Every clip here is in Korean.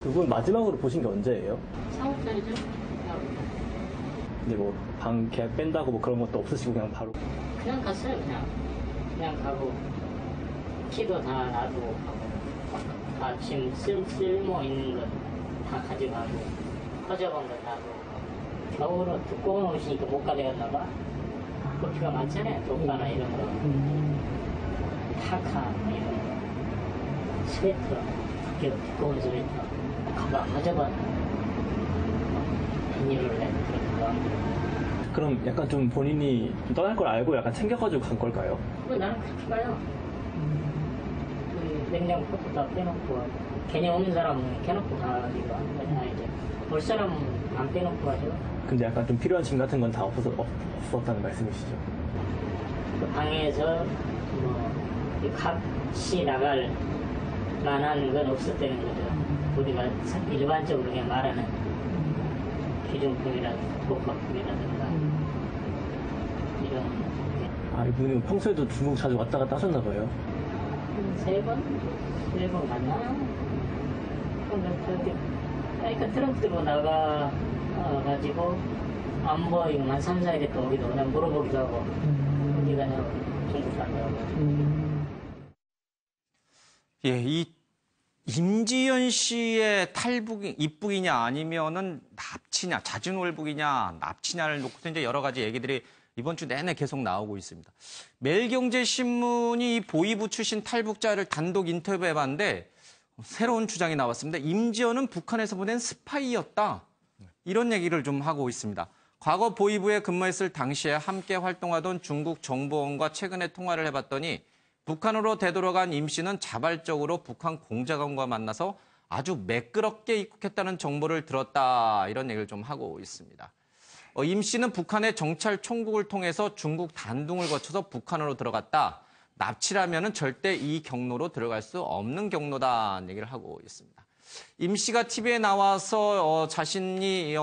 그분 마지막으로 보신 게 언제예요? 4월달이죠. 근데 뭐 방 계약 뺀다고 뭐 그런 것도 없으시고 그냥 바로 그냥 갔어요. 그냥 가고 키도 다 놔두고 가고 다 지금 쓸모 있는 거 다 가져가고 허접한 거 놔두고 겨울은 두꺼운 옷이니까 못 가져갔다가 고추가 많잖아요. 독가나 이런 거 파카 이런 거 스웨터 두꺼운 스웨터 가방 허접한 비닐을 내고 그렇게 가고 그럼 약간 좀 본인이 떠날 걸 알고 약간 챙겨가지고 간 걸까요? 나는 그렇게 가요. 냉장고 다 빼놓고 괜히 오는 사람은 켜놓고 가기도 하는 거잖아. 이제 올 사람은 안 빼놓고 가죠. 근데 약간 좀 필요한 짐 같은 건 다 없었다는 말씀이시죠? 그 방에서 뭐 값이 나갈 만한 건 없었다는 거죠. 우리가 일반적으로 그냥 말하는 기존품이라든가 복합품이라든가 이런. 아, 이분은 평소에도 중국 자주 왔다 갔다 하셨나 봐요? 세 번 갔나? 그러니까 트렁크 들고 나가가지고 안 보이고 한 3, 4일에 또 오기도 그냥 물어보기도 하고 어디 가냐고 중국 간다고. 예, 이 임지연 씨의 입북이냐 아니면은 납치냐, 자진월북이냐, 납치냐를 놓고서 이제 여러 가지 얘기들이 이번 주 내내 계속 나오고 있습니다. 매일경제신문이 보위부 출신 탈북자를 단독 인터뷰해봤는데 새로운 주장이 나왔습니다. 임지연은 북한에서 보낸 스파이였다. 이런 얘기를 좀 하고 있습니다. 과거 보위부에 근무했을 당시에 함께 활동하던 중국 정보원과 최근에 통화를 해봤더니 북한으로 되돌아간 임 씨는 자발적으로 북한 공작원과 만나서 아주 매끄럽게 입국했다는 정보를 들었다. 이런 얘기를 좀 하고 있습니다. 임 씨는 북한의 정찰 총국을 통해서 중국 단둥을 거쳐서 북한으로 들어갔다. 납치라면은 절대 이 경로로 들어갈 수 없는 경로다 얘기를 하고 있습니다. 임 씨가 TV에 나와서 자신이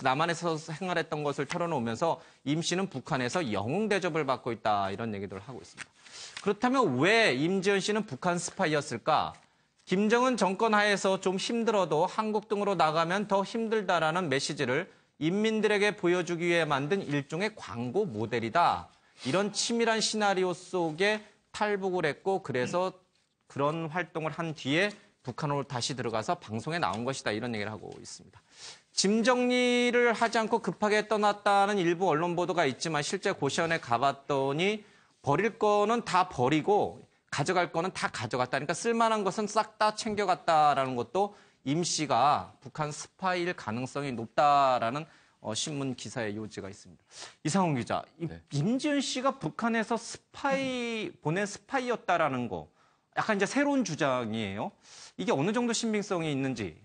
남한에서 생활했던 것을 털어놓으면서 임 씨는 북한에서 영웅 대접을 받고 있다 이런 얘기들을 하고 있습니다. 그렇다면 왜 임지연 씨는 북한 스파이였을까? 김정은 정권 하에서 좀 힘들어도 한국 등으로 나가면 더 힘들다라는 메시지를 인민들에게 보여주기 위해 만든 일종의 광고 모델이다. 이런 치밀한 시나리오 속에 탈북을 했고 그래서 그런 활동을 한 뒤에 북한으로 다시 들어가서 방송에 나온 것이다. 이런 얘기를 하고 있습니다. 짐 정리를 하지 않고 급하게 떠났다는 일부 언론 보도가 있지만 실제 고시원에 가봤더니 버릴 거는 다 버리고 가져갈 거는 다 가져갔다니까 쓸만한 것은 싹 다 챙겨갔다라는 것도 임 씨가 북한 스파이일 가능성이 높다라는 신문 기사의 요지가 있습니다. 이상훈 기자, 네. 임지연 씨가 북한에서 보낸 스파이였다라는 거, 약간 이제 새로운 주장이에요. 이게 어느 정도 신빙성이 있는지.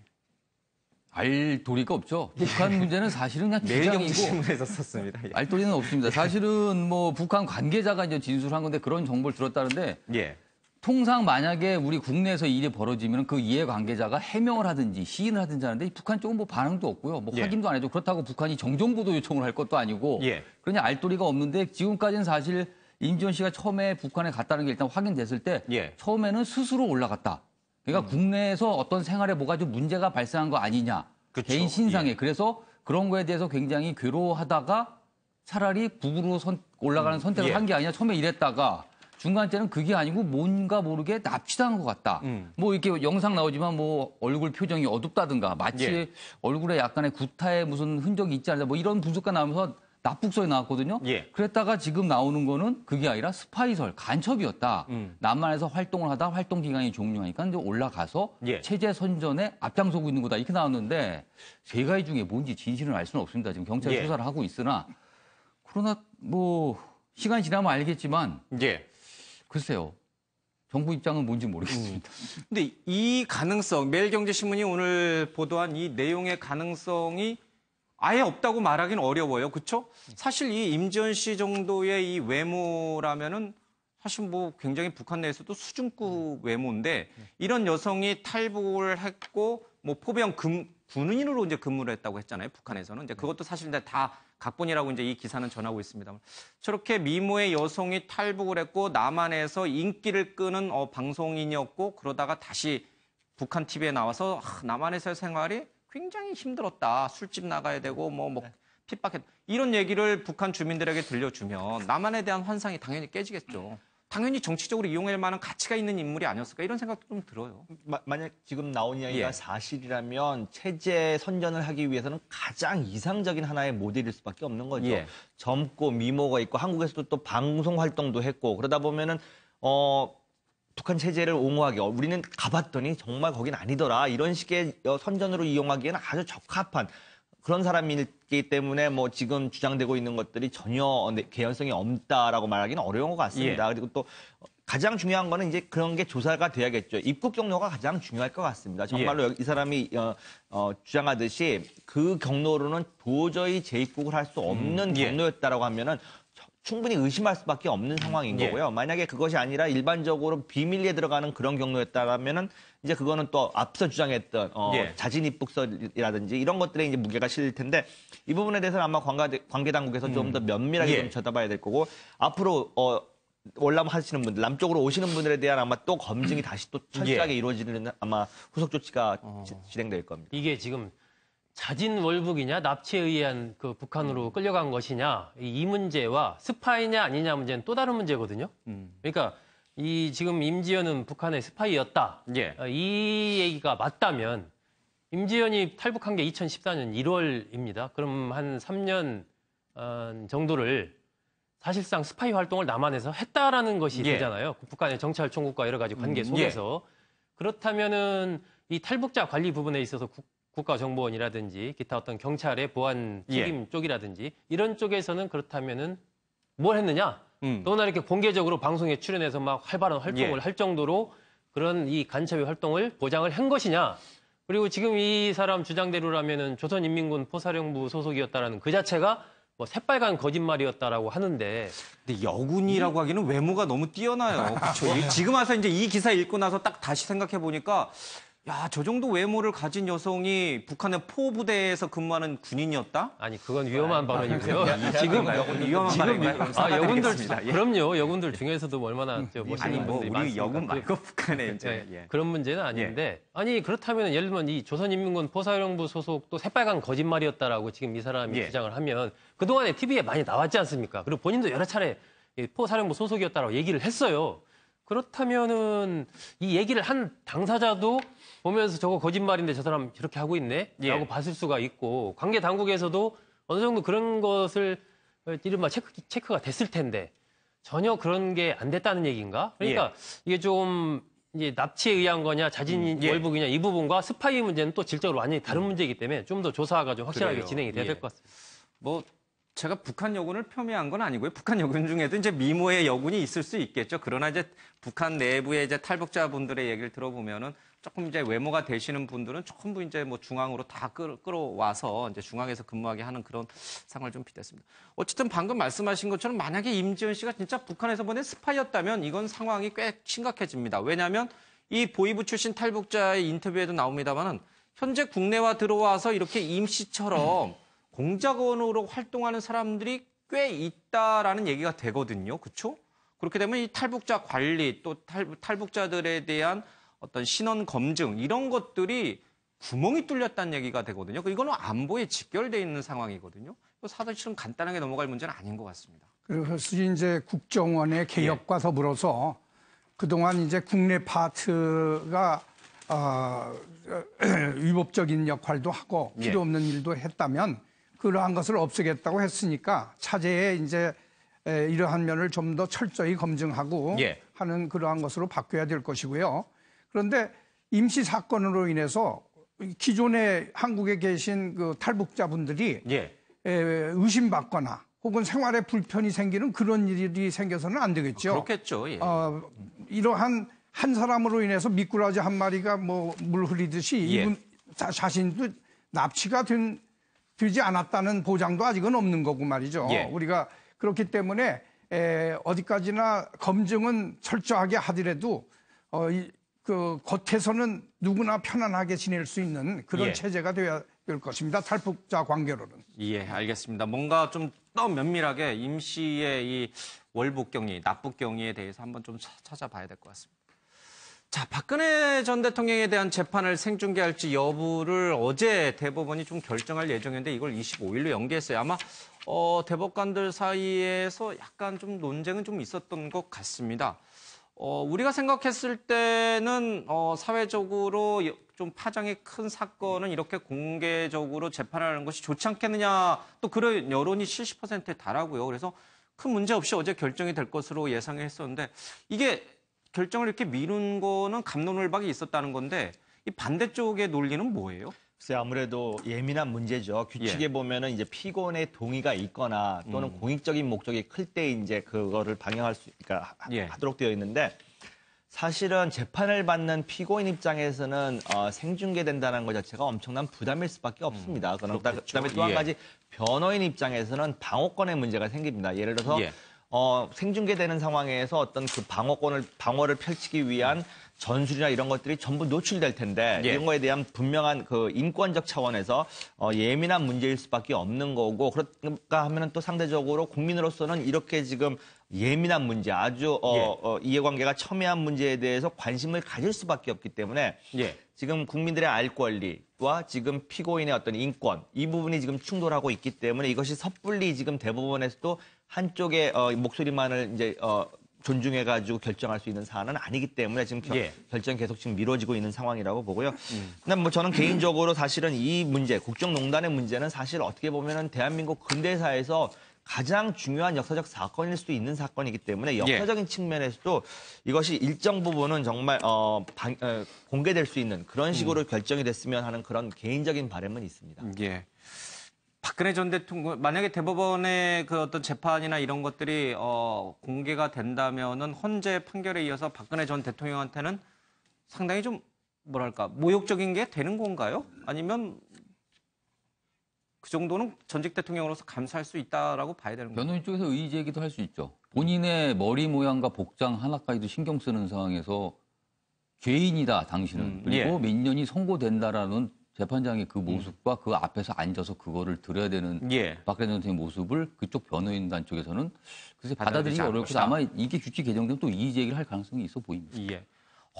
알 도리가 없죠. 북한 문제는 사실은 그냥 매일경제 주장이고 신문에서 썼습니다. 예. 알 도리는 없습니다. 사실은 뭐 북한 관계자가 이제 진술한 건데 그런 정보를 들었다는데 예. 통상 만약에 우리 국내에서 일이 벌어지면 그 이해관계자가 해명을 하든지 시인을 하든지 하는데 북한 쪽은 뭐 반응도 없고요. 뭐 예. 확인도 안 해줘. 그렇다고 북한이 정정보도 요청을 할 것도 아니고 예. 그러니 알 도리가 없는데 지금까지는 사실 임지연 씨가 처음에 북한에 갔다는 게 일단 확인됐을 때 예. 처음에는 스스로 올라갔다. 그러니까 국내에서 어떤 생활에 뭐가 좀 문제가 발생한 거 아니냐. 그쵸. 개인 신상에. 예. 그래서 그런 거에 대해서 굉장히 괴로워하다가 차라리 북으로 올라가는 선택을 예. 한 게 아니냐. 처음에 이랬다가 중간째는 그게 아니고 뭔가 모르게 납치당한 것 같다. 뭐 이렇게 영상 나오지만 뭐 얼굴 표정이 어둡다든가 마치 예. 얼굴에 약간의 구타의 무슨 흔적이 있지 않나 뭐 이런 분석가 나오면서 납북설이 나왔거든요. 예. 그랬다가 지금 나오는 거는 그게 아니라 스파이설, 간첩이었다. 남한에서 활동을 하다 활동 기간이 종료하니까 이제 올라가서 예. 체제 선전에 앞장서고 있는 거다. 이렇게 나왔는데 세 가지 중에 뭔지 진실은 알 수는 없습니다. 지금 경찰이 예. 수사를 하고 있으나 그러나 뭐 시간이 지나면 알겠지만 예. 글쎄요. 정부 입장은 뭔지 모르겠습니다. 근데 이 가능성, 매일경제신문이 오늘 보도한 이 내용의 가능성이 아예 없다고 말하기는 어려워요. 그렇죠? 사실 이 임지연 씨 정도의 이 외모라면은 사실 뭐 굉장히 북한 내에서도 수준급 외모인데 이런 여성이 탈북을 했고 뭐 포병 군인으로 이제 근무를 했다고 했잖아요. 북한에서는 이제 그것도 사실 다 각본이라고 이제 이 기사는 전하고 있습니다. 저렇게 미모의 여성이 탈북을 했고 남한에서 인기를 끄는 방송인이었고 그러다가 다시 북한 TV에 나와서 남한에서의 생활이 굉장히 힘들었다. 술집 나가야 되고 뭐 핍박했다. 이런 얘기를 북한 주민들에게 들려주면 남한에 대한 환상이 당연히 깨지겠죠. 당연히 정치적으로 이용할 만한 가치가 있는 인물이 아니었을까 이런 생각도 좀 들어요. 만약 지금 나온 이야기가 예. 사실이라면 체제 선전을 하기 위해서는 가장 이상적인 하나의 모델일 수밖에 없는 거죠. 예. 젊고 미모가 있고 한국에서도 또 방송 활동도 했고 그러다 보면은 북한 체제를 옹호하기 우리는 가봤더니 정말 거긴 아니더라 이런 식의 선전으로 이용하기에는 아주 적합한 그런 사람이기 때문에 뭐 지금 주장되고 있는 것들이 전혀 개연성이 없다라고 말하기는 어려운 것 같습니다. 예. 그리고 또 가장 중요한 거는 이제 그런 게 조사가 돼야겠죠. 입국 경로가 가장 중요할 것 같습니다. 정말로 이 사람이 주장하듯이 그 경로로는 도저히 재입국을 할 수 없는 예. 경로였다라고 하면은 충분히 의심할 수밖에 없는 상황인 예. 거고요. 만약에 그것이 아니라 일반적으로 비밀리에 들어가는 그런 경로였다라면은 이제 그거는 또 앞서 주장했던 예. 자진 입국설이라든지 이런 것들에 이제 무게가 실릴 텐데 이 부분에 대해서는 아마 관계 당국에서 좀 더 면밀하게 예. 좀 쳐다봐야 될 거고 앞으로 월남 하시는 분들, 남쪽으로 오시는 분들에 대한 아마 또 검증이 다시 또 철저하게 이루어지는 아마 후속 조치가 진행될 겁니다. 이게 지금 자진 월북이냐 납치에 의한 그 북한으로 끌려간 것이냐 이 문제와 스파이냐 아니냐 문제는 또 다른 문제거든요. 그러니까 이 지금 임지연은 북한의 스파이였다. 예. 이 얘기가 맞다면 임지연이 탈북한 게 2014년 1월입니다. 그럼 한 3년 정도를 사실상 스파이 활동을 남한에서 했다라는 것이 예. 되잖아요. 북한의 정찰총국과 여러 가지 관계 속에서. 그렇다면은 이 탈북자 관리 부분에 있어서 국가정보원이라든지 기타 어떤 경찰의 보안 책임 쪽이라든지 이런 쪽에서는 그렇다면은 뭘 했느냐? 너나 이렇게 공개적으로 방송에 출연해서 막 활발한 활동을 할 정도로 그런 이 간첩의 활동을 보장을 한 것이냐? 그리고 지금 이 사람 주장대로라면은 조선인민군 포사령부 소속이었다라는 그 자체가 뭐 새빨간 거짓말이었다라고 하는데 근데 여군이라고 하기는 외모가 너무 뛰어나요. 그렇죠. 지금 와서 이제 이 기사 읽고 나서 딱 다시 생각해 보니까 야, 저 정도 외모를 가진 여성이 북한의 포부대에서 근무하는 군인이었다? 아니 그건 위험한 발언이고요. 지금 위험한 발언인가요? 여군들 예. 그럼요. 여군들 중에서도 뭐 얼마나 멋있는 아니 뭐 분들이 우리 많습니까? 여군 말고 북한에 이제 네, 그런 문제는 아닌데 아니 그렇다면 예를 들면 이 조선인민군 포사령부 소속 또 새빨간 거짓말이었다라고 지금 이 사람이 주장을 하면 그동안에 TV에 많이 나왔지 않습니까? 그리고 본인도 여러 차례 이 포사령부 소속이었다라고 얘기를 했어요. 그렇다면은 이 얘기를 한 당사자도 보면서 저거 거짓말인데 저 사람 저렇게 하고 있네? 라고 봤을 수가 있고 관계 당국에서도 어느 정도 그런 것을 이른바 체크가 됐을 텐데 전혀 그런 게 안 됐다는 얘기인가? 그러니까 이게 좀 이제 납치에 의한 거냐 자진 월북이냐 이 부분과 스파이 문제는 또 질적으로 완전히 다른 문제이기 때문에 좀 더 조사가 좀 확실하게 그래요. 진행이 돼야 될 것 같습니다. 뭐 제가 북한 여군을 폄훼한 건 아니고요. 북한 여군 중에도 이제 미모의 여군이 있을 수 있겠죠. 그러나 이제 북한 내부의 이제 탈북자분들의 얘기를 들어보면은 조금 이제 외모가 되시는 분들은 전부 이제 뭐 중앙으로 다 끌어와서 이제 중앙에서 근무하게 하는 그런 상황을 좀 빚었습니다. 어쨌든 방금 말씀하신 것처럼 만약에 임지연 씨가 진짜 북한에서 보낸 스파이였다면 이건 상황이 꽤 심각해집니다. 왜냐하면 이 보위부 출신 탈북자의 인터뷰에도 나옵니다만은 현재 국내와 들어와서 이렇게 임 씨처럼 공작원으로 활동하는 사람들이 꽤 있다라는 얘기가 되거든요. 그렇죠? 그렇게 되면 이 탈북자 관리 또 탈북자들에 대한 어떤 신원 검증 이런 것들이 구멍이 뚫렸다는 얘기가 되거든요. 이거는 안보에 직결돼 있는 상황이거든요. 사실은 간단하게 넘어갈 문제는 아닌 것 같습니다. 그래서 이제 국정원의 개혁과 더불어서 그동안 이제 국내 파트가 위법적인 역할도 하고 필요 없는 일도 했다면 그러한 것을 없애겠다고 했으니까 차제에 이제 이러한 면을 좀 더 철저히 검증하고 하는 그러한 것으로 바뀌어야 될 것이고요. 그런데 임시 사건으로 인해서 기존에 한국에 계신 그 탈북자분들이 의심받거나 혹은 생활에 불편이 생기는 그런 일이 생겨서는 안 되겠죠. 그렇겠죠. 이러한 한 사람으로 인해서 미꾸라지 한 마리가 뭐 물 흐리듯이 이분 자신도 납치가 되지 않았다는 보장도 아직은 없는 거고 말이죠. 우리가 그렇기 때문에 어디까지나 검증은 철저하게 하더라도 그 겉에서는 누구나 편안하게 지낼 수 있는 그런 체제가 되어야 될 것입니다. 탈북자 관계로는. 예, 알겠습니다. 뭔가 좀 더 면밀하게 임 씨의 이 월북 경위, 납북 경위에 대해서 한번 좀 찾아봐야 될 것 같습니다. 자, 박근혜 전 대통령에 대한 재판을 생중계할지 여부를 어제 대법원이 좀 결정할 예정인데 이걸 25일로 연기했어요. 아마 대법관들 사이에서 약간 좀 논쟁은 좀 있었던 것 같습니다. 우리가 생각했을 때는 사회적으로 좀 파장이 큰 사건은 이렇게 공개적으로 재판하는 것이 좋지 않겠느냐, 또 그런 여론이 70%에 달하고요. 그래서 큰 문제 없이 어제 결정이 될 것으로 예상했었는데 이게 결정을 이렇게 미룬 거는 갑론을박이 있었다는 건데 이 반대쪽의 논리는 뭐예요? 글쎄 아무래도 예민한 문제죠. 규칙에 보면은 이제 피고인의 동의가 있거나 또는 공익적인 목적이 클 때 이제 그거를 방영할 수, 그러니까 하도록 되어 있는데 사실은 재판을 받는 피고인 입장에서는 생중계된다는 것 자체가 엄청난 부담일 수밖에 없습니다. 그다음에 또 한 가지 변호인 입장에서는 방어권의 문제가 생깁니다. 예를 들어서 생중계되는 상황에서 어떤 그 방어를 펼치기 위한 전술이나 이런 것들이 전부 노출될 텐데 이런 거에 대한 분명한 그 인권적 차원에서 예민한 문제일 수밖에 없는 거고, 그런가 하면은 또 상대적으로 국민으로서는 이렇게 지금 예민한 문제, 아주 이해관계가 첨예한 문제에 대해서 관심을 가질 수밖에 없기 때문에 지금 국민들의 알 권리와 지금 피고인의 어떤 인권, 이 부분이 지금 충돌하고 있기 때문에 이것이 섣불리 지금 대법원에서도 한쪽의 목소리만을 이제 존중해가지고 결정할 수 있는 사안은 아니기 때문에 지금 결정이 계속 지금 미뤄지고 있는 상황이라고 보고요. 근데 뭐 저는 개인적으로 사실은 이 문제, 국정농단의 문제는 사실 어떻게 보면은 대한민국 근대사에서 가장 중요한 역사적 사건일 수도 있는 사건이기 때문에 역사적인 측면에서도 이것이 일정 부분은 정말 공개될 수 있는 그런 식으로 결정이 됐으면 하는 그런 개인적인 바람은 있습니다. 박근혜 전 대통령, 만약에 대법원의 그 어떤 재판이나 이런 것들이 공개가 된다면은 헌재 판결에 이어서 박근혜 전 대통령한테는 상당히 좀 뭐랄까 모욕적인 게 되는 건가요? 아니면 그 정도는 전직 대통령으로서 감수할 수 있다라고 봐야 되는 건가요? 변호인 쪽에서 의의 제기도 할 수 있죠. 본인의 머리 모양과 복장 하나까지도 신경 쓰는 상황에서 죄인이다 당신은. 그리고 몇 년이 선고된다라는 재판장의 그 모습과 그 앞에서 앉아서 그거를 들어야 되는 박근혜 전 대통령 모습을 그쪽 변호인단 쪽에서는 글쎄 받아들이기 어려울 것이다. 아마 이게 규칙 개정되면 또 이의 제기를 할 가능성이 있어 보입니다.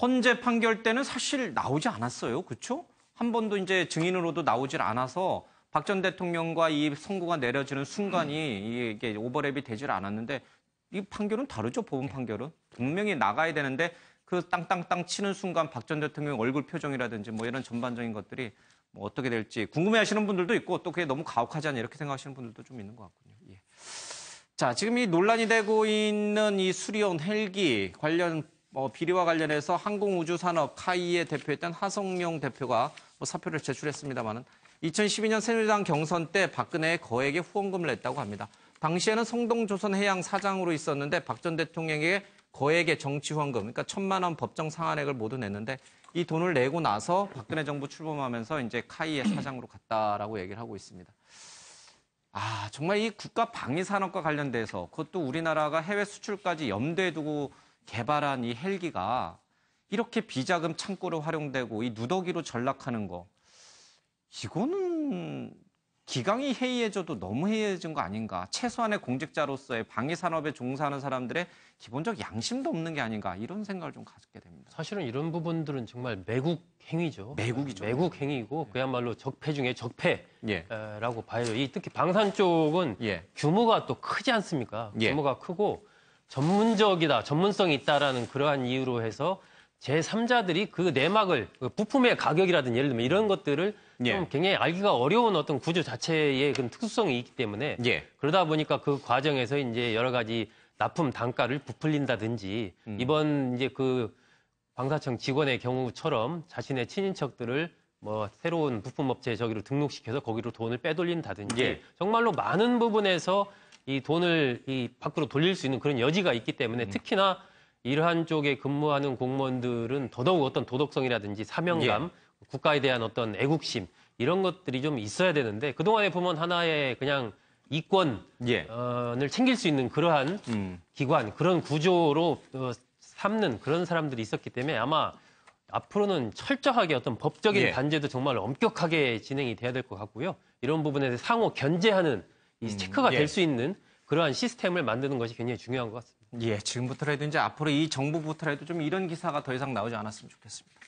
헌재 판결 때는 사실 나오지 않았어요. 그렇죠? 한 번도 이제 증인으로도 나오질 않아서 박 전 대통령과 이 선고가 내려지는 순간이 이게 오버랩이 되질 않았는데 이 판결은 다르죠. 법원 판결은. 분명히 나가야 되는데 그 땅땅땅 치는 순간 박 전 대통령 얼굴 표정이라든지 뭐 이런 전반적인 것들이 뭐 어떻게 될지 궁금해하시는 분들도 있고 또 그게 너무 가혹하지 않냐 이렇게 생각하시는 분들도 좀 있는 것 같군요. 자, 지금 이 논란이 되고 있는 이 수리온 헬기 관련 비리와 관련해서 항공우주산업 카이에 대표했던 하성룡 대표가 사표를 제출했습니다만은 2012년 새누리당 경선 때 박근혜의 거액의 후원금을 냈다고 합니다. 당시에는 성동조선해양 사장으로 있었는데 박 전 대통령에게 거액의 정치 후원금, 그러니까 1,000만 원 법정 상한액을 모두 냈는데 이 돈을 내고 나서 박근혜 정부 출범하면서 이제 카이의 사장으로 갔다라고 얘기를 하고 있습니다. 정말 이 국가 방위 산업과 관련돼서 그것도 우리나라가 해외 수출까지 염두에 두고 개발한 이 헬기가 이렇게 비자금 창고로 활용되고 이 누더기로 전락하는 거, 이거는 기강이 해이해져도 너무 해이해진 거 아닌가. 최소한의 공직자로서의 방위 산업에 종사하는 사람들의 기본적 양심도 없는 게 아닌가. 이런 생각을 좀 갖게 됩니다. 사실은 이런 부분들은 정말 매국 행위죠. 매국이죠. 매국 행위고 그야말로 적폐 중에 적폐라고 봐요. 이 특히 방산 쪽은 규모가 또 크지 않습니까? 규모가 크고 전문적이다, 전문성이 있다라는 그러한 이유로 해서 제3자들이 그 내막을 부품의 가격이라든지 예를 들면 이런 것들을 좀 굉장히 알기가 어려운 어떤 구조 자체의 그런 특수성이 있기 때문에 그러다 보니까 그 과정에서 이제 여러 가지 납품 단가를 부풀린다든지 이번 이제 그 방사청 직원의 경우처럼 자신의 친인척들을 뭐 새로운 부품업체 저기로 등록시켜서 거기로 돈을 빼돌린다든지 정말로 많은 부분에서 이 돈을 이 밖으로 돌릴 수 있는 그런 여지가 있기 때문에 특히나 이러한 쪽에 근무하는 공무원들은 더더욱 어떤 도덕성이라든지 사명감, 국가에 대한 어떤 애국심 이런 것들이 좀 있어야 되는데 그동안에 보면 하나의 그냥 이권을 챙길 수 있는 그러한 기관, 그런 구조로 삼는 그런 사람들이 있었기 때문에 아마 앞으로는 철저하게 어떤 법적인 단죄도 정말 엄격하게 진행이 돼야 될 것 같고요. 이런 부분에서 상호 견제하는 이 체크가 될 수 있는 그러한 시스템을 만드는 것이 굉장히 중요한 것 같습니다. 예, 지금부터라도 이제 앞으로 이 정부부터라도 좀 이런 기사가 더 이상 나오지 않았으면 좋겠습니다.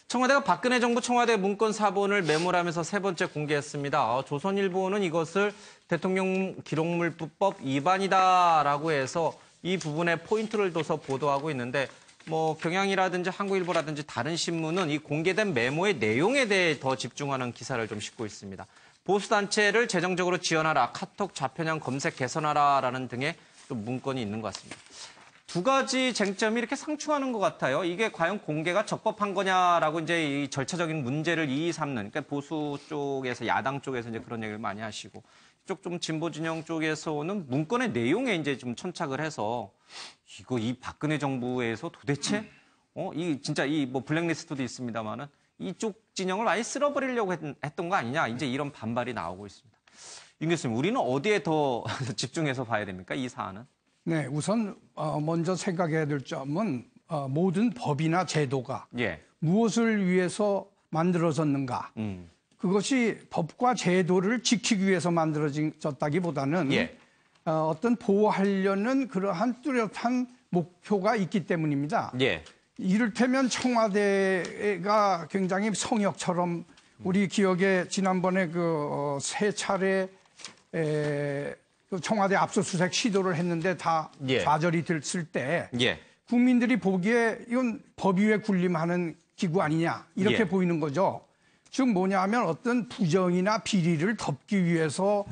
청와대가 박근혜 정부 청와대 문건 사본을 메모하면서 세 번째 공개했습니다. 조선일보는 이것을 대통령 기록물법 위반이다라고 해서 이 부분에 포인트를 둬서 보도하고 있는데 뭐 경향이라든지 한국일보라든지 다른 신문은 이 공개된 메모의 내용에 대해 더 집중하는 기사를 좀 싣고 있습니다. 보수단체를 재정적으로 지원하라, 카톡 좌편향 검색 개선하라라는 등의 좀 문건이 있는 것 같습니다. 두 가지 쟁점이 이렇게 상충하는 것 같아요. 이게 과연 공개가 적법한 거냐라고 이제 이 절차적인 문제를 이삼는, 그러니까 보수 쪽에서, 야당 쪽에서 이제 그런 얘기를 많이 하시고, 이쪽 좀 진보 진영 쪽에서는 문건의 내용에 이제 좀 천착을 해서 이거 이 박근혜 정부에서 도대체 이 진짜 이 뭐 블랙리스트도 있습니다만은 이쪽 진영을 많이 쓸어버리려고 했던 거 아니냐, 이제 이런 반발이 나오고 있습니다. 윤 교수님, 우리는 어디에 더 집중해서 봐야 됩니까, 이 사안은? 네, 우선 먼저 생각해야 될 점은 모든 법이나 제도가 예. 무엇을 위해서 만들어졌는가. 그것이 법과 제도를 지키기 위해서 만들어졌다기보다는 예. 어떤 보호하려는 그러한 뚜렷한 목표가 있기 때문입니다. 예. 이를테면 청와대가 굉장히 성역처럼 우리 기억에 지난번에 세 차례 그 청와대 압수수색 시도를 했는데 다 예. 좌절이 됐을 때 예. 국민들이 보기에 이건 법 위에 군림하는 기구 아니냐 이렇게 예. 보이는 거죠. 즉 뭐냐면 어떤 부정이나 비리를 덮기 위해서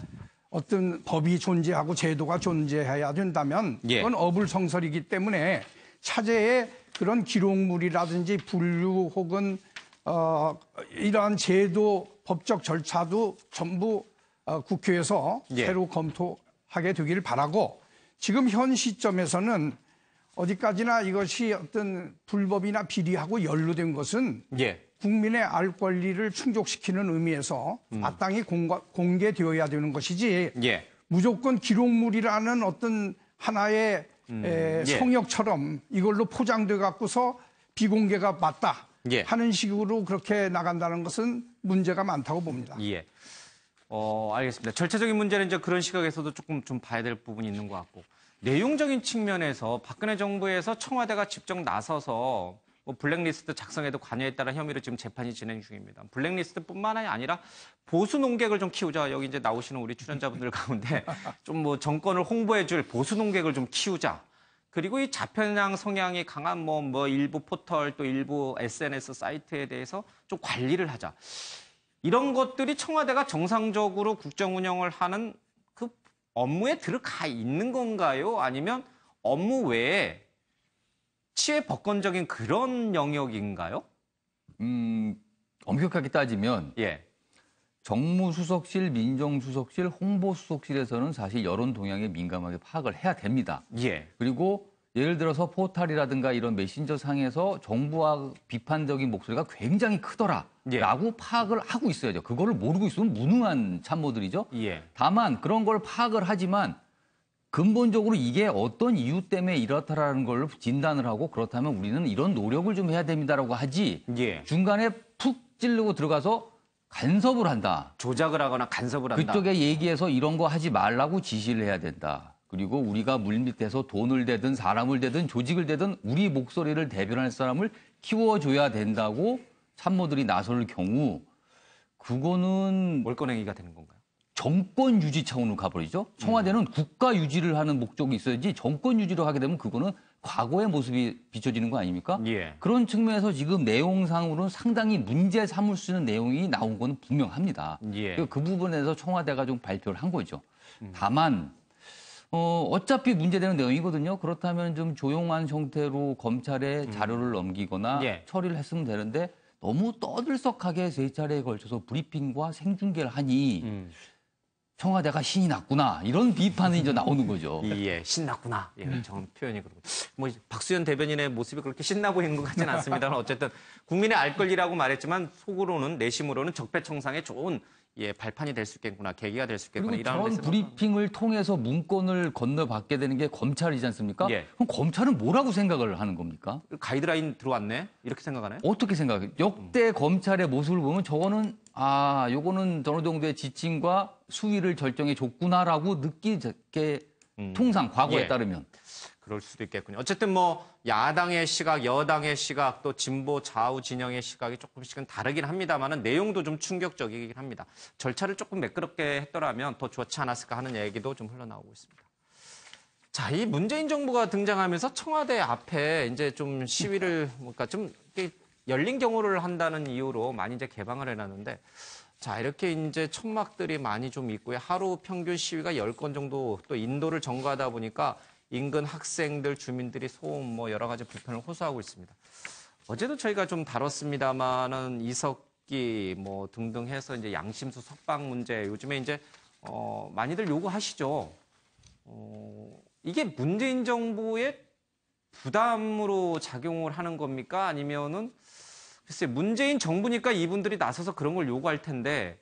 어떤 법이 존재하고 제도가 존재해야 된다면 예. 그건 어불성설이기 때문에 차제에 그런 기록물이라든지 분류 혹은 이러한 제도 법적 절차도 전부 국회에서 예. 새로 검토하게 되기를 바라고, 지금 현 시점에서는 어디까지나 이것이 어떤 불법이나 비리하고 연루된 것은 예. 국민의 알 권리를 충족시키는 의미에서 마땅히 공개되어야 되는 것이지 예. 무조건 기록물이라는 어떤 하나의 예. 성역처럼 이걸로 포장돼 갖고서 비공개가 맞다 예. 하는 식으로 그렇게 나간다는 것은 문제가 많다고 봅니다. 예. 알겠습니다. 절차적인 문제는 이제 그런 시각에서도 조금 좀 봐야 될 부분이 있는 것 같고, 내용적인 측면에서 박근혜 정부에서 청와대가 직접 나서서 뭐 블랙리스트 작성에도 관여했다는 혐의로 지금 재판이 진행 중입니다. 블랙리스트뿐만 아니라 보수 논객을 좀 키우자. 여기 이제 나오시는 우리 출연자분들 가운데 좀 뭐 정권을 홍보해줄 보수 논객을 좀 키우자. 그리고 이 좌편향 성향이 강한 뭐 일부 포털 또 일부 SNS 사이트에 대해서 좀 관리를 하자. 이런 것들이 청와대가 정상적으로 국정 운영을 하는 그 업무에 들어가 있는 건가요? 아니면 업무 외에 치외 법권적인 그런 영역인가요? 엄격하게 따지면 예. 정무수석실, 민정수석실, 홍보수석실에서는 사실 여론 동향에 민감하게 파악을 해야 됩니다. 예. 그리고 예를 들어서 포털이라든가 이런 메신저 상에서 정부와 비판적인 목소리가 굉장히 크더라라고 파악을 하고 있어야죠. 그거를 모르고 있으면 무능한 참모들이죠. 예. 다만 그런 걸 파악을 하지만 근본적으로 이게 어떤 이유 때문에 이렇다라는 걸 진단을 하고, 그렇다면 우리는 이런 노력을 좀 해야 됩니다라고 하지, 예. 중간에 푹 찌르고 들어가서 간섭을 한다. 조작을 하거나 간섭을 한다. 그쪽에 얘기해서 이런 거 하지 말라고 지시를 해야 된다. 그리고 우리가 물밑에서 돈을 대든 사람을 대든 조직을 대든 우리 목소리를 대변할 사람을 키워줘야 된다고 참모들이 나설 경우, 그거는 몰권행위가 되는 건가요? 정권 유지 차원으로 가버리죠. 청와대는 국가 유지를 하는 목적이 있어야지 정권 유지를 하게 되면 그거는 과거의 모습이 비춰지는 거 아닙니까? 예. 그런 측면에서 지금 내용상으로는 상당히 문제 삼을 수 있는 내용이 나온 건 분명합니다. 예. 그 부분에서 청와대가 좀 발표를 한 거죠. 다만 어차피 문제되는 내용이거든요. 그렇다면 좀 조용한 형태로 검찰에 자료를 넘기거나 예. 처리를 했으면 되는데, 너무 떠들썩하게 세 차례에 걸쳐서 브리핑과 생중계를 하니 청와대가 신이 났구나, 이런 비판이 이제 나오는 거죠. 예, 신났구나. 예, 정한 표현이 그렇고. 뭐 박수현 대변인의 모습이 그렇게 신나 보이는 것 같지는 않습니다만, 어쨌든 국민의 알 권리라고 말했지만 속으로는, 내심으로는 적폐청산에 좋은 발판이 될 수 있겠구나, 계기가 될 수 있겠구나. 그리고 이런 저런 데서 브리핑을 통해서 문건을 건너받게 되는 게 검찰이지 않습니까? 예. 그럼 검찰은 뭐라고 생각을 하는 겁니까? 가이드라인 들어왔네, 이렇게 생각하나요? 어떻게 생각해요? 역대 검찰의 모습을 보면 저거는 요거는 어느 정도의 지침과 수위를 결정해 줬구나라고 느끼게 통상 과거에 예. 따르면. 그럴 수도 있겠군요. 어쨌든 뭐 야당의 시각, 여당의 시각, 또 진보 좌우 진영의 시각이 조금씩은 다르긴 합니다만은 내용도 좀 충격적이긴 합니다. 절차를 조금 매끄럽게 했더라면 더 좋지 않았을까 하는 얘기도 좀 흘러나오고 있습니다. 자, 이 문재인 정부가 등장하면서 청와대 앞에 이제 좀 시위를 그러니까 좀 열린 경호를 한다는 이유로 많이 이제 개방을 해놨는데, 자, 이렇게 이제 천막들이 많이 좀 있고요. 하루 평균 시위가 10건 정도 또 인도를 점거하다 보니까 인근 학생들, 주민들이 소음 뭐 여러 가지 불편을 호소하고 있습니다. 어제도 저희가 좀 다뤘습니다만은 이석기 뭐 등등 해서 이제 양심수 석방 문제 요즘에 이제 많이들 요구하시죠. 이게 문재인 정부의 부담으로 작용을 하는 겁니까? 아니면은 글쎄 문재인 정부니까 이분들이 나서서 그런 걸 요구할 텐데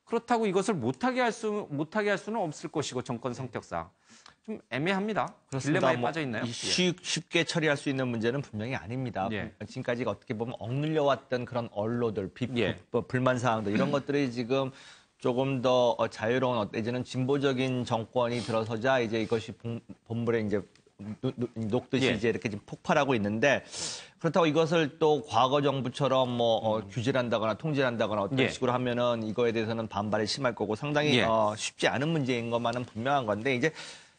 그렇다고 이것을 못하게 할 수는 없을 것이고 정권 성격상 좀 애매합니다. 딜레마에 빠져 있나요? 쉽게 처리할 수 있는 문제는 분명히 아닙니다. 예. 지금까지 어떻게 보면 억눌려왔던 그런 언론들, 예. 불만 사항들 이런 것들이 지금 조금 더 자유로운 이제는 진보적인 정권이 들어서자 이제 이것이 본물에 이제 녹듯이 예. 이제 이렇게 지금 폭발하고 있는데 그렇다고 이것을 또 과거 정부처럼 뭐 규제를 한다거나 통제를 한다거나 어떤 예. 식으로 하면은 이거에 대해서는 반발이 심할 거고 상당히 예. 쉽지 않은 문제인 것만은 분명한 건데 이제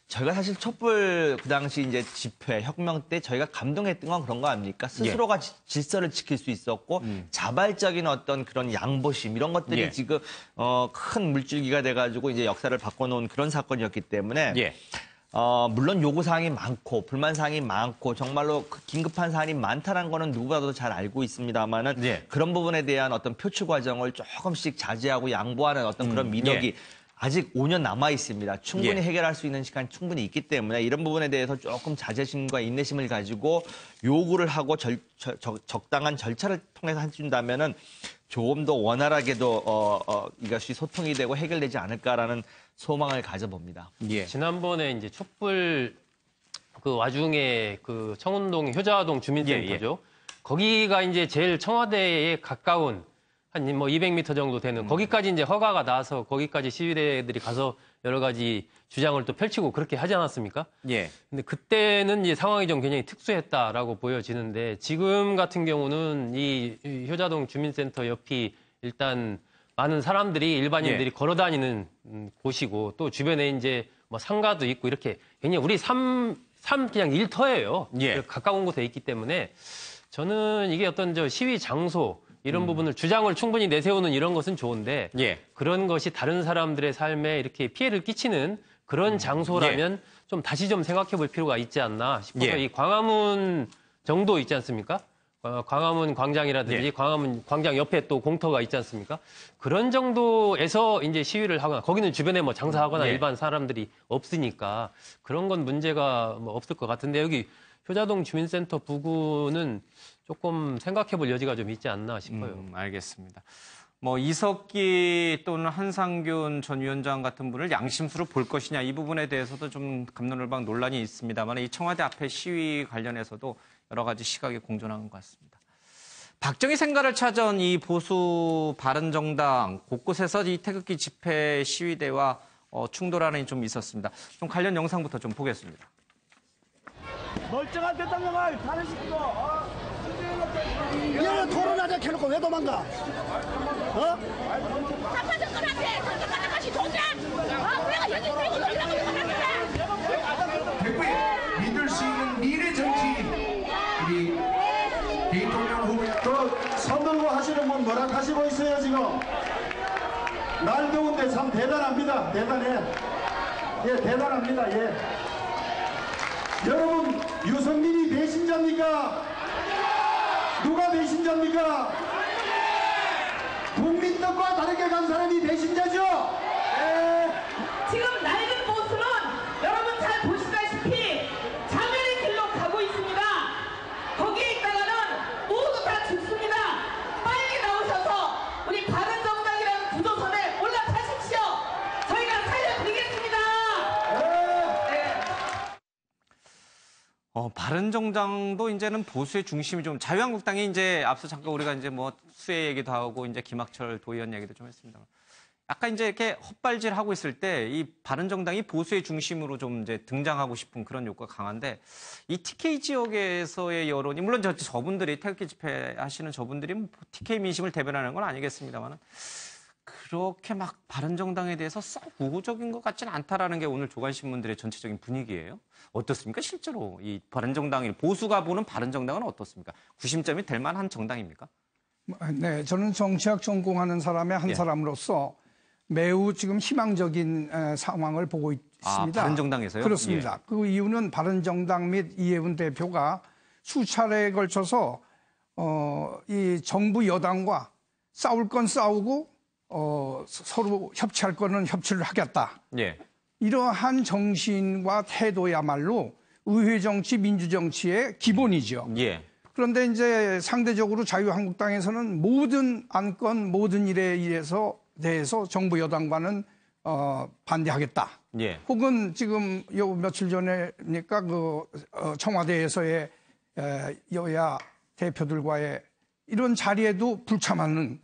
저희가 사실 촛불 그 당시 이제 집회, 혁명 때 저희가 감동했던 건 그런 거 아닙니까? 스스로가 질서를 지킬 수 있었고 자발적인 어떤 그런 양보심 이런 것들이 예. 지금 큰 물줄기가 돼가지고 이제 역사를 바꿔놓은 그런 사건이었기 때문에 예. 물론 요구사항이 많고 불만사항이 많고 정말로 긴급한 사안이 많다는 거는 누구보다도 잘 알고 있습니다만은 예. 그런 부분에 대한 어떤 표출 과정을 조금씩 자제하고 양보하는 어떤 그런 미덕이 예. 아직 5년 남아 있습니다. 충분히 예. 해결할 수 있는 시간이 충분히 있기 때문에 이런 부분에 대해서 조금 자제심과 인내심을 가지고 요구를 하고 적당한 절차를 통해서 해준다면은 조금 더 원활하게도 이것이 소통이 되고 해결되지 않을까라는 소망을 가져봅니다. 예. 지난번에 이제 촛불 그 와중에 그 청운동 효자동 주민센터죠. 거기가 이제 제일 청와대에 가까운 한 뭐 200m 정도 되는 거기까지 이제 허가가 나서 거기까지 시위대들이 가서 여러 가지 주장을 또 펼치고 그렇게 하지 않았습니까? 예. 근데 그때는 이제 상황이 좀 굉장히 특수했다라고 보여지는데 지금 같은 경우는 이 효자동 주민센터 옆이 일단 많은 사람들이 일반인들이 걸어 다니는 곳이고 또 주변에 이제 뭐 상가도 있고 이렇게 굉장히 우리 삶 그냥 일터예요. 예. 가까운 곳에 있기 때문에 저는 이게 어떤 저 시위 장소 이런 부분을 주장을 충분히 내세우는 이런 것은 좋은데 예. 그런 것이 다른 사람들의 삶에 이렇게 피해를 끼치는 그런 장소라면 좀 다시 좀 생각해 볼 필요가 있지 않나 싶어서 예. 이 광화문 정도 있지 않습니까? 광화문 광장이라든지 광화문 광장 옆에 또 공터가 있지 않습니까? 그런 정도에서 이제 시위를 하거나 거기는 주변에 뭐 장사하거나 일반 사람들이 없으니까 그런 건 문제가 뭐 없을 것 같은데 여기 효자동 주민센터 부근은 조금 생각해 볼 여지가 좀 있지 않나 싶어요. 알겠습니다. 뭐 이석기 또는 한상균 전 위원장 같은 분을 양심수로 볼 것이냐 이 부분에 대해서도 좀 갑론을박 논란이 있습니다만 이 청와대 앞에 시위 관련해서도 여러 가지 시각이 공존하는 것 같습니다. 박정희 생가를 찾아온 이 보수 바른정당 곳곳에서 이 태극기 집회 시위대와 충돌하는 좀 있었습니다. 좀 관련 영상부터 좀 보겠습니다. 멀쩡한 대통령을 탄핵시키고 얘는 토론하자 해놓고 왜 도망가? 사파 정권한테 선거까지 다시 도전! 우리가 여기 있는 이라고 생각하는데 믿을 수 있는 미래 정치인 우리 대통령 후보 그 선거구 하시는 분 뭐라 하시고 있어요 지금? 날 더운데 참 대단합니다. 대단해. 예, 대단합니다. 예. 여러분 유승민이 배신자입니까? 누가 배신자입니까? 국민 뜻과 다르게 간 사람이 배신자죠? 지금 낡은 모습은 여러분 잘 보시다시피 자멸의 길로 가고 있습니다. 거기에 있다가는 모두 다 죽습니다. 빨리 나오셔서 우리 바른정당이라는 구조선에 올라타십시오. 저희가 살려드리겠습니다. 바른정당도 이제는 보수의 중심이 좀 자유한국당이 이제 앞서 잠깐 우리가 이제 뭐 수혜 얘기도 하고 이제 김학철 도의원 얘기도 좀 했습니다. 약간 이제 이렇게 헛발질하고 있을 때 이 바른정당이 보수의 중심으로 좀 이제 등장하고 싶은 그런 욕구가 강한데 이 TK 지역에서의 여론이 물론 저분들이 태극기 집회 하시는 저분들이 뭐 TK 민심을 대변하는 건 아니겠습니다만 그렇게 막 바른정당에 대해서 썩 우호적인 것 같지는 않다라는 게 오늘 조간신문들의 전체적인 분위기예요. 어떻습니까? 실제로 이 바른정당이 보수가 보는 바른정당은 어떻습니까? 구심점이 될 만한 정당입니까? 네, 저는 정치학 전공하는 사람의 한 사람으로서 매우 지금 희망적인 상황을 보고 있습니다. 바른정당에서요? 그렇습니다. 그 이유는 바른정당 및 이해운 대표가 수차례에 걸쳐서 이 정부 여당과 싸울 건 싸우고 서로 협치할 거는 협치를 하겠다. 이러한 정신과 태도야말로 의회 정치, 민주 정치의 기본이죠. 그런데 이제 상대적으로 자유한국당에서는 모든 안건, 모든 일에 대해서 정부 여당과는 반대하겠다. 혹은 지금 요 며칠 전에니까 청와대에서의 여야 대표들과의 이런 자리에도 불참하는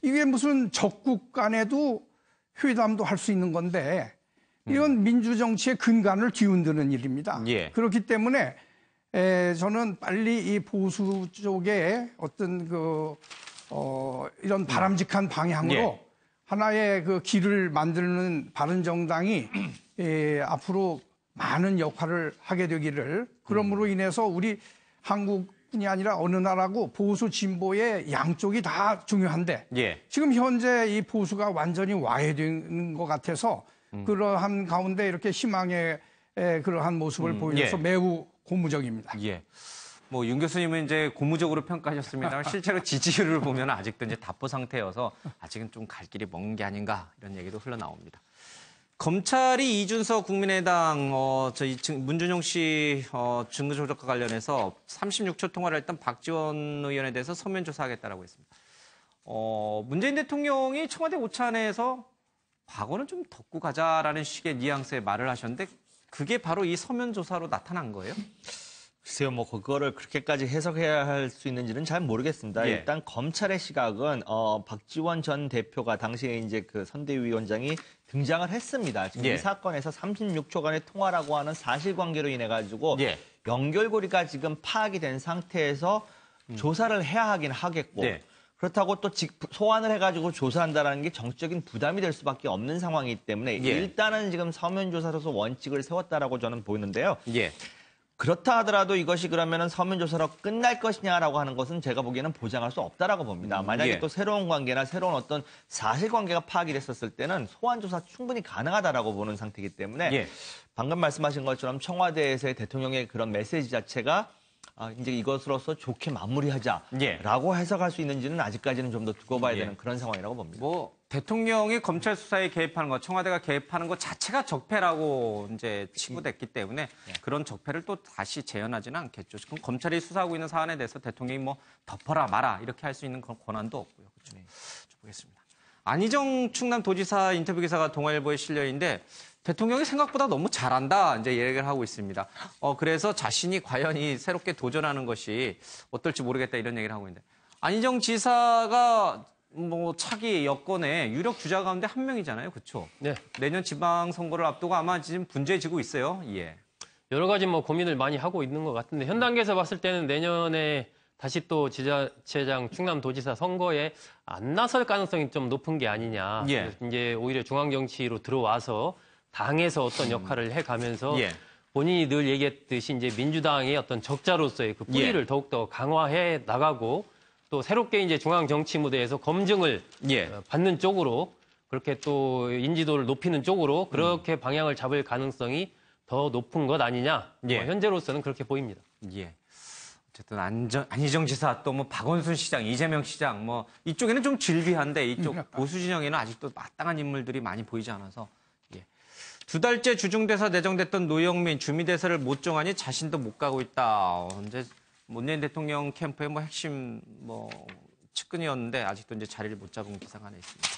이게 무슨 적국 간에도 회담도 할 수 있는 건데 이건 민주정치의 근간을 뒤흔드는 일입니다. 그렇기 때문에 저는 빨리 이 보수 쪽에 어떤 이런 바람직한 방향으로 하나의 그 길을 만드는 바른정당이 앞으로 많은 역할을 하게 되기를 그러므로 인해서 우리 한국뿐이 아니라 어느 나라고 보수 진보의 양쪽이 다 중요한데 지금 현재 이 보수가 완전히 와해된 것 같아서 그러한 가운데 이렇게 희망의 그러한 모습을 보여서 매우 고무적입니다. 뭐 윤 교수님은 이제 고무적으로 평가하셨습니다만 실제로 지지율을 보면 아직도 이제 답보 상태여서 아직은 좀 갈 길이 먼 게 아닌가 이런 얘기도 흘러나옵니다. 검찰이 이준석 국민의당 문준용 씨 증거 조작과 관련해서 36초 통화를 했던 박지원 의원에 대해서 서면 조사하겠다라고 했습니다. 문재인 대통령이 청와대 오찬에서 과거는 좀 덮고 가자라는 식의 뉘앙스의 말을 하셨는데 그게 바로 이 서면 조사로 나타난 거예요? 글쎄요, 뭐 그거를 그렇게까지 해석해야 할 수 있는지는 잘 모르겠습니다. 일단 검찰의 시각은 박지원 전 대표가 당시에 이제 그 선대위원장이 등장을 했습니다. 지금 이 사건에서 36초간의 통화라고 하는 사실관계로 인해 가지고 연결고리가 지금 파악이 된 상태에서 조사를 해야 하긴 하겠고 그렇다고 또 소환을 해가지고 조사한다는 게 정치적인 부담이 될 수밖에 없는 상황이기 때문에 일단은 지금 서면 조사로서 원칙을 세웠다라고 저는 보이는데요. 그렇다 하더라도 이것이 그러면은 서면 조사로 끝날 것이냐라고 하는 것은 제가 보기에는 보장할 수 없다라고 봅니다. 만약에 또 새로운 관계나 새로운 어떤 사실관계가 파악이 됐었을 때는 소환 조사 충분히 가능하다라고 보는 상태이기 때문에 방금 말씀하신 것처럼 청와대에서의 대통령의 그런 메시지 자체가 이제 이것으로서 좋게 마무리하자라고 해석할 수 있는지는 아직까지는 좀 더 두고 봐야 되는 그런 상황이라고 봅니다. 뭐 대통령이 검찰 수사에 개입하는 것, 청와대가 개입하는 것 자체가 적폐라고 이제 치부됐기 때문에 그런 적폐를 또 다시 재현하지는 않겠죠. 그럼 검찰이 수사하고 있는 사안에 대해서 대통령이 뭐 덮어라 마라 이렇게 할 수 있는 그런 권한도 없고요. 그렇죠. 좀 보겠습니다. 안희정 충남도지사 인터뷰 기사가 동아일보에 실려 있는데 대통령이 생각보다 너무 잘한다 이제 얘기를 하고 있습니다. 그래서 자신이 과연 이 새롭게 도전하는 것이 어떨지 모르겠다 이런 얘기를 하고 있는데 안희정 지사가 뭐 차기 여권의 유력 주자 가운데 한 명이잖아요, 그렇죠? 내년 지방선거를 앞두고 아마 지금 분주해지고 있어요. 여러 가지 뭐 고민을 많이 하고 있는 것 같은데 현 단계에서 봤을 때는 내년에 다시 또 지자체장 충남도지사 선거에 안 나설 가능성이 좀 높은 게 아니냐. 이제 오히려 중앙정치로 들어와서 당에서 어떤 역할을 해가면서 본인이 늘 얘기했듯이 이제 민주당의 어떤 적자로서의 그 뿌리를 더욱더 강화해 나가고 또 새롭게 이제 중앙 정치 무대에서 검증을 받는 쪽으로 그렇게 또 인지도를 높이는 쪽으로 그렇게 방향을 잡을 가능성이 더 높은 것 아니냐. 현재로서는 그렇게 보입니다. 어쨌든 안희정 지사 또 뭐 박원순 시장, 이재명 시장 뭐 이쪽에는 좀 질비한데 이쪽 보수 진영에는 아직도 마땅한 인물들이 많이 보이지 않아서. 두 달째 주중대사 내정됐던 노영민 주미대사를 못 정하니 자신도 못 가고 있다. 이제 문재인 대통령 캠프의 뭐 핵심 뭐 측근이었는데 아직도 이제 자리를 못 잡은 기사가 하나 있습니다.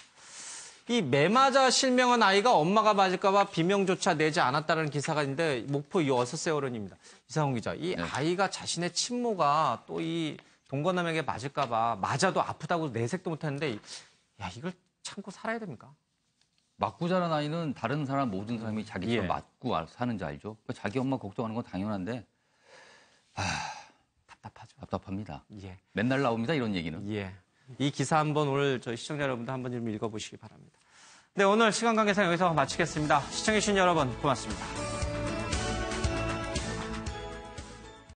이 매 맞아 실명한 아이가 엄마가 맞을까봐 비명조차 내지 않았다는 기사가 있는데 목포 6세 어른입니다. 이상훈 기자, 이 아이가 자신의 친모가 또 이 동거남에게 맞을까봐 맞아도 아프다고 내색도 못했는데 야 이걸 참고 살아야 됩니까? 맞고 자란 아이는 다른 사람 모든 사람이 자기처럼 예. 맞고 사는지 알죠. 그러니까 자기 엄마 걱정하는 건 당연한데 답답하죠. 답답합니다. 예. 맨날 나옵니다 이런 얘기는. 예. 이 기사 한번 오늘 저희 시청자 여러분도 한번 좀 읽어보시기 바랍니다. 네, 오늘 시간 관계상 여기서 마치겠습니다. 시청해주신 여러분 고맙습니다.